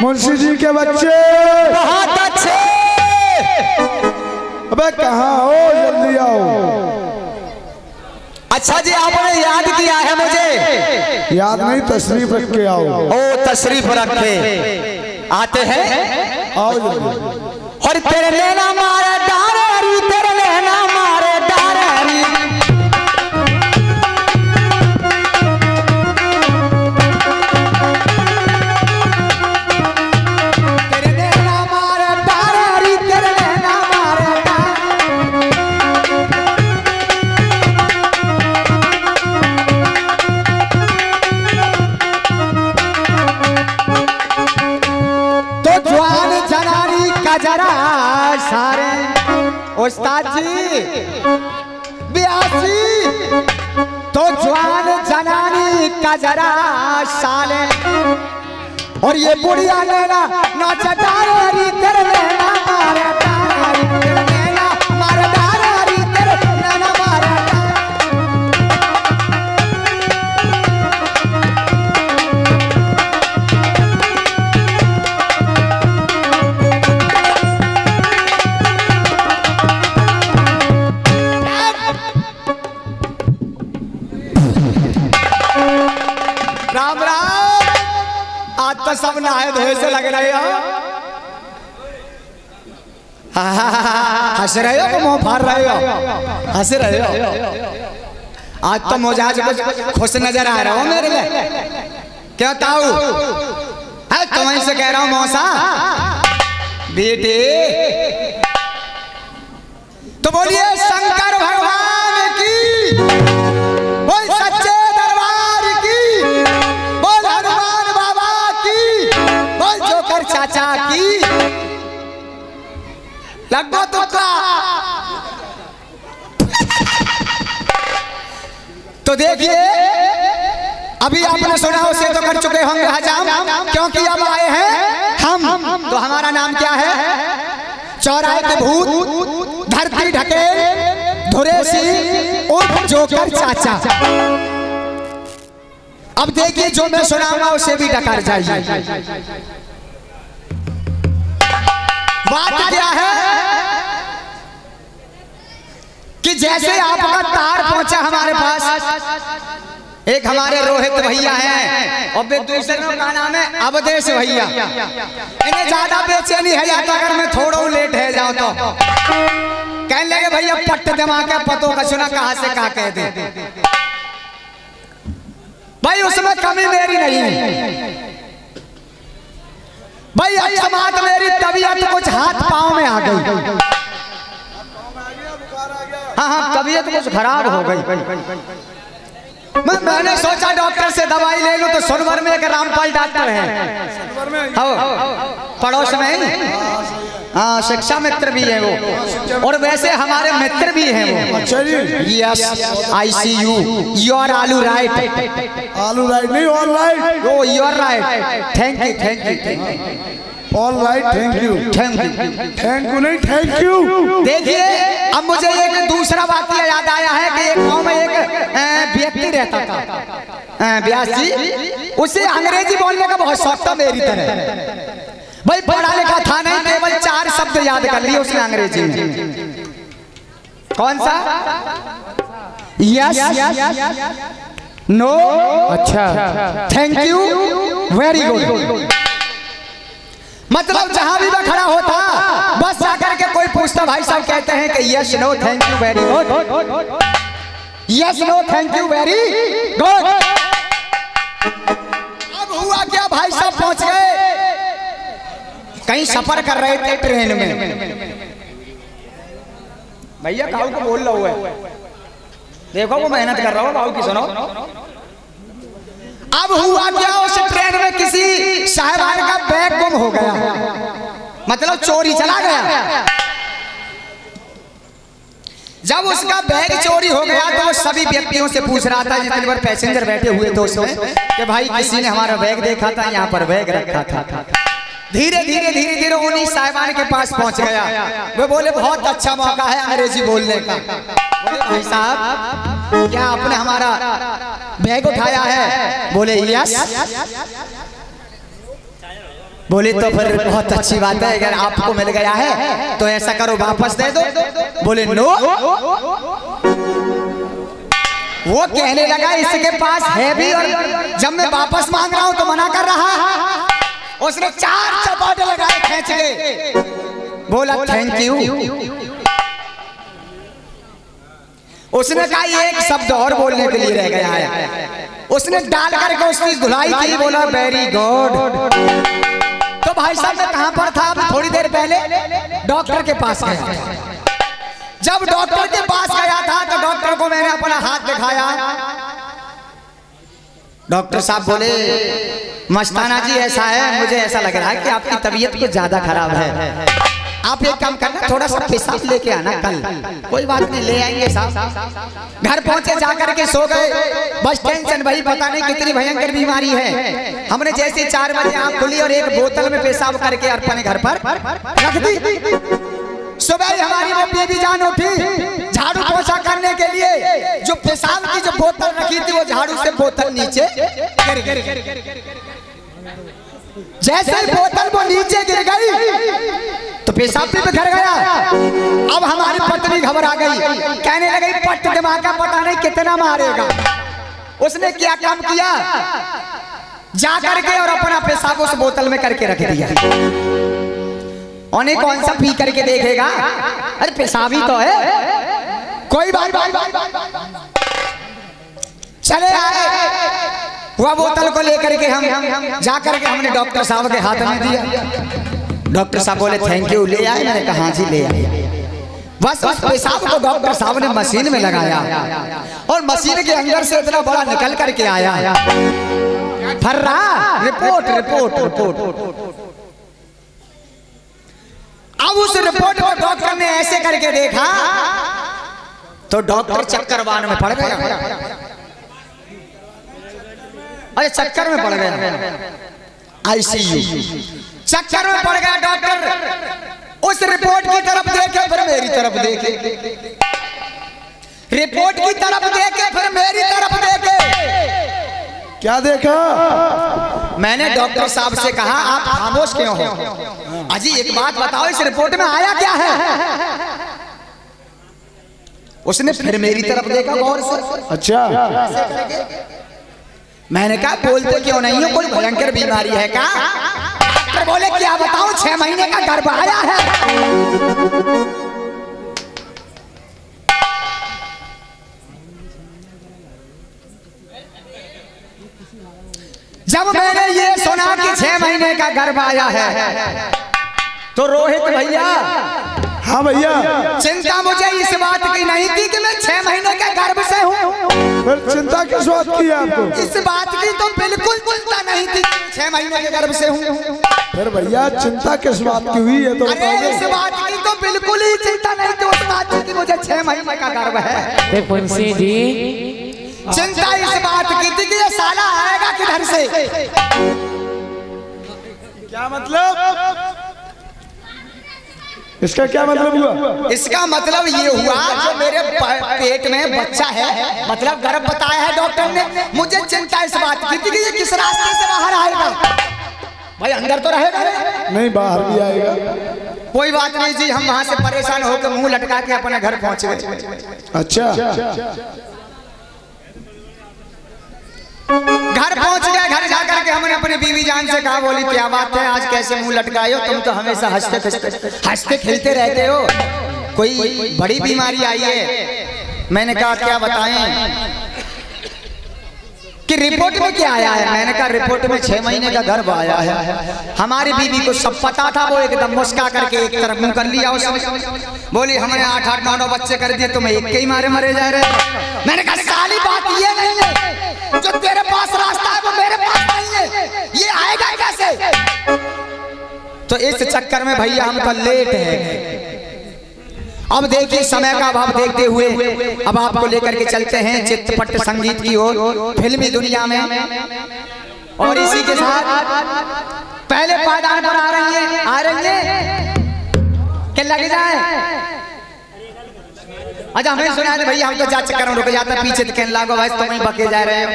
मुंशी जी के बच्चे बहुत अच्छे। अबे कहाँ हो, जल्दी आओ। अच्छा जी, आपने याद किया है मुझे? याद नहीं, तशरीफ रख के आओ। ओ तशरीफ रखे, आते हैं, आओ जल्दी। और तेरे लेना मारे डारे, तेरे लेना मारे डारे। जरा सारे उस्ताद जी ब्यासी तो जवान जनानी का जरा साले, और ये बुढ़िया लेना नाच डारी तेरे लेना मारे डारी तेरे लेना मारे डारी तेरे लेना मारे। राम राम, आज तो सब नहाए धोए से लग रहे हो। हंस रहे हो कि मुंह फाड़ रहे हो? हंस रहे हो। आज तो मिजाज खुश नजर आ रहा हो मेरे लिए। क्या ताऊ है, तुम्हें से कह रहा हूँ मौसा बेटे, तो बोलिए शंकर भगवान की, बोल सच्चे दरबार की, बोल हनुमान बाबा की, बोल जोकर चाचा की। लगभग तुक्का तो देखिए, अभी आपने सुना उसे तो कर चुके होंगे हजाम, क्योंकि अब आए हैं हम। तो हमारा नाम क्या है? चौराहे के भूत, धरती ढके धुरेसी उर्फ जोकर चाचा। अब देखिए, जो मैं सुनाऊंगा उसे भी डकार जाइए। बात क्या है कि जैसे आपका तार पहुंचा हमारे पास, एक हमारे रोहित भैया हैं और दूसरे का नाम है अवधेश भैया। इन्हें ज्यादा बेचैनी है जाता, अगर मैं थोड़ा लेट है जाऊं तो कहने लगे भैया पट्ट दिमाग का पतों का सुना कहां से कहा कह दे। भाई उसमें कमी मेरी नहीं है भाई, अच्छा बात मेरी तबीयत कुछ हाथ पांव में आ गई। हाँ, तबीयत कुछ खराब हो गई। मैंने सोचा डॉक्टर से दवाई ले लूं, तो सोनभर में एक रामपाल डॉक्टर है पड़ोस में। हाँ, शिक्षा मित्र भी है वो, और वैसे हमारे मित्र भी हैं वो। अच्छा जी। यस, ICU, यू आर आलू राइट। आलू राइट नहीं, all right. Oh you are right, thank you thank you thank you, all right, thank you thank you thank you नहीं, थैंक यू। देखिए, अब मुझे एक दूसरा वाकया याद आया है कि एक गांव में एक व्यक्ति रहता था, व्यास जी। उसे अंग्रेजी बोलने का बहुत शौक था मेरी तरह। भाई पढ़ा लिखा था नहीं, केवल 4 शब्द याद कर लिए उसने अंग्रेजी में। कौन सा? यस, नो, अच्छा, थैंक यू, वेरी गुड। मतलब जहां भी मैं खड़ा होता, बस जाकर के कोई पूछता, भाई साहब कहते हैं कि yes no thank you very good, yes no thank you very good. अब हुआ क्या, भाई साहब पहुंच गए, कहीं सफर कर रहे थे ट्रेन में। भैया काऊ को बोल रहा है, देखो वो मेहनत कर रहा हो, काऊ की सुनो। अब हुआ क्या, उस ट्रेन में किसी साहबान का बैग गुम हो गया, मतलब चोरी चला गया। जब उसका बैग चोरी हो गया तो वो सभी व्यक्तियों से पूछ रहा था, जितने बार पैसेंजर बैठे हुए थे उसमें, कि भाई किसी ने हमारा बैग देखा था, यहाँ पर बैग रखा था। धीरे धीरे उन्हीं साहिबान के पास पहुंच गया। वो बोले बहुत अच्छा मौका है अंग्रेजी बोलने का। बोले भाई साहब क्या आपने हमारा बैग उठाया है? बोले यस। बोले तो फिर बहुत अच्छी बात है, अगर आपको मिल गया है तो ऐसा करो वापस दे दो। बोले नो। वो कहने लगा इसके पास है भी, और जब मैं वापस मांग रहा हूं तो मना कर रहा है। उसने 4 चपाटे लगाए खींच के, बोला थैंक यू। उसने कहा एक शब्द और बोलने के लिए रह गया है। उसने डाल करके उसकी धुलाई की, बोला वेरी गुड। तो भाई साहब मैं कहां पर था अभी थोड़ी देर पहले? डॉक्टर के पास गया। जब डॉक्टर के पास गया था तो डॉक्टर को मैंने अपना हाथ दिखाया। डॉक्टर साहब बोले मस्ताना जी ऐसा है, मुझे ऐसा लग रहा है कि आपकी तबीयत कुछ ज्यादा खराब है, आप एक काम करना थोड़ा सा पेशाब लेके आना कल। कोई बात नहीं, ले आएंगे साहब। घर पहुंचे, जाकर के सो गए। बस टेंशन भाई, पता नहीं कितनी भयंकर बीमारी है। हमने जैसे 4 बजे आंख खुली और एक बोतल में पेशाब करके अपने घर पर रख दी। सुबह हमारी वो बीबी जान उठी झाड़ू पोछा करने के लिए, जो पेशाब की जो बोतल रखी थी वो झाड़ू से बोतल नीचे गिर गई। जैसे ही बोतल वो नीचे गिर गई तो पेशाब भी बिखर गया। अब हमारी पत्नी घबरा गई, कहने लगी पट दिमाग का पता नहीं कितना मारेगा। उसने क्या काम किया, जा करके और अपना पेशाब उस बोतल में करके रख दिया। उन्हें कौन सा पी करके देखेगा, अरे पेशाब ही तो है। कोई बात चले आए, वह बोतल को लेकर के हम जाकर के हमने डॉक्टर साहब के हाथ में दिया। डॉक्टर साहब बोले थैंक यू, ले आए? मैंने कहा हाँ जी ले आए। बस उस पेशाब को डॉक्टर साहब ने मशीन में लगाया और मशीन के अंदर से इतना बड़ा निकल करके आया। फर्रा रिपोर्ट रिपोर्ट रिपोर्ट। अब उस रिपोर्ट को डॉक्टर ने ऐसे करके देखा तो डॉक्टर चक्करवान में पड़ गया। अरे चक्कर में पड़ गया, आईसीयू चक्कर में पड़ गया डॉक्टर। उस रिपोर्ट की तरफ देखे फिर मेरी तरफ देखे, रिपोर्ट की तरफ देखे फिर मेरी तरफ देखे। क्या देखा? मैंने डॉक्टर साहब से कहा आप खामोश क्यों हो? अजी एक बात बताओ, इस रिपोर्ट में आया क्या है? उसने फिर मेरी तरफ देखा गौर से। अच्छा। मैंने कहा बोलते क्यों नहीं हो, कोई भयंकर बीमारी है क्या? डॉक्टर बोले क्या बताऊं, 6 महीने का गर्भ आया है। जब मैंने ये सुना कि 6 महीने का गर्भ आया है तो रोहित भैया, हाँ भैया, चिंता मुझे इस बात की नहीं थी कि मैं 6 महीने के गर्भ से हूँ। फिर चिंता किस बात की है आपको? इस बात की तो बिल्कुल चिंता नहीं थी, 6 महीने के गर्भ से हूँ। फिर भैया चिंता किस बात की हुई है तो अरे इस बात की तो बिल्कुल ही चिंता नहीं थी, उस बात की मुझे 6 महीने का गर्भ है। मुंशी जी चिंता इस बात की थी कि ये साला आएगा किधर से। क्या मतलब? इसका क्या मतलब हुआ? इसका मतलब ये हुआ जो मेरे पेट में बच्चा है, मतलब गर्भ बताया है डॉक्टर ने। मुझे चिंता इस बात की थी कि ये किस रास्ते से बाहर आएगा। भाई अंदर तो रहेगा नहीं, बाहर भी आएगा। कोई बात नहीं जी, हम वहां से परेशान होकर मुंह लटका के अपने घर पहुंच गए। अच्छा। घर पहुंच गए, घर जाकर के हमने अपनी बीवी जान से कहा, बोली क्या बात है आज कैसे मुंह लटकाए हो, तुम तो हमेशा हंसते खेलते रहते हो, कोई बड़ी बीमारी आई है? मैंने कहा क्या बताएं कि रिपोर्ट में क्या आया है? मैंने कहा रिपोर्ट में 6 महीने का गर्भ आया है। हमारी बीवी को सब पता था, वो एकदम मुस्का करके एक तरफ मुंह कर लिया उसने। बोली हमने 8-8, 9-9 बच्चे कर दिए, तुम्हें एक के ही मारे मरे जा रहे। मैंने कहा साली बात ये नहीं है, जो तेरे पास रास्ता है वो मेरे पास नहीं है, ये आएगा कैसे? तो इस चक्कर में भैया हम तो लेट है। अब देखिए समय का अभाव देखते हुए अब आपको लेकर के चलते हैं चित्रपट संगीत की ओर, फिल्मी दुनिया में। और इसी के साथ पहले पायदान पर आ रही है कि लग जाए। अच्छा हमें सुना है भैया, हम तो जा चक्कर में रुक जाते, पीछे तो कहने लागो भाई तुम ही बके जा रहे हो।